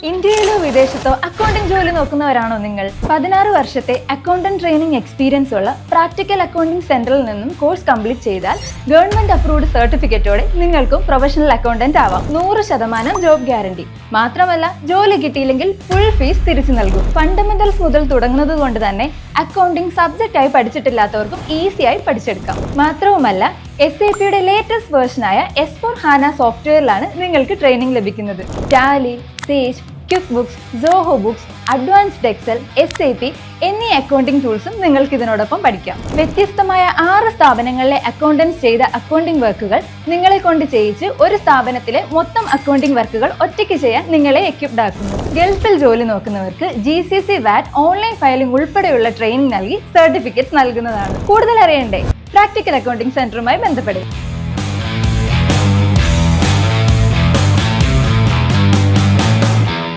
ഇന്ത്യയിലോ വിദേശത്തോ accounting ജോലി നോക്കുന്നവരാണോ നിങ്ങൾ? 16 വർഷത്തെ അക്കൗണ്ടന്റ് ട്രെയിനിങ് എക്സ്പീരിയൻസ് ഉള്ള പ്രാക്ടിക്കൽ അക്കൗണ്ടിംഗ് സെന്ററിൽ നിന്നും കോഴ്സ് കംപ്ലീറ്റ് ചെയ്താൽ ഗവൺമെന്റ് അപ്രൂവ്ഡ് സർട്ടിഫിക്കറ്റോടെ നിങ്ങൾക്കും പ്രൊഫഷണൽ അക്കൗണ്ടന്റ് ആവാം. 100% ജോബ് ഗ്യാരണ്ടി. മാത്രമല്ല, ജോലി കിട്ടിയില്ലെങ്കിൽ ഫുൾ ഫീസ് തിരിച്ചു നൽകും. ഫണ്ടമെന്റൽസ് മുതൽ തുടങ്ങുന്നത് കൊണ്ട് തന്നെ അക്കൗണ്ടിംഗ് സബ്ജക്റ്റ് ആയി പഠിച്ചിട്ടില്ലാത്തവർക്കും ഈസിയായി പഠിച്ചെടുക്കാം. മാത്രവുമല്ല, SAPയുടെ ലേറ്റസ്റ്റ് വേർഷനായ S/4HANA സോഫ്റ്റ്വെയറിലാണ് നിങ്ങൾക്ക് ട്രെയിനിങ് ലഭിക്കുന്നത്. Tally, Sage, QuickBooks, Zoho Books, advanced Excel, SAP എന്നീ അക്കൗണ്ടിംഗ് ടൂൾസും നിങ്ങൾക്ക് ഇതിനോടൊപ്പം പഠിക്കാം. വ്യത്യസ്തമായ 6 സ്ഥാപനങ്ങളിലെ അക്കൗണ്ടൻസ് ചെയ്ത അക്കൗണ്ടിംഗ് വർക്കുകൾ നിങ്ങളെ കൊണ്ട് ചെയ്യിച്ച് ഒരു സ്ഥാപനത്തിലെ മൊത്തം അക്കൗണ്ടിംഗ് വർക്കുകൾ ഒറ്റയ്ക്ക് ചെയ്യാൻ നിങ്ങളെ എക്വിപ്ഡ് ആക്കുന്നു. ഗൾഫിൽ ജോലി നോക്കുന്നവർക്ക് GCC VAT ഓൺലൈൻ ഫയലിംഗ് ഉൾപ്പെടെയുള്ള ട്രെയിനിങ് നൽകി സർട്ടിഫിക്കറ്റ്സ് നൽകുന്നതാണ്. കൂടുതൽ അറിയണ്ടേ? പ്രാക്ടിക്കൽ അക്കൗണ്ടിംഗ് സെന്ററുമായി ബന്ധപ്പെടും.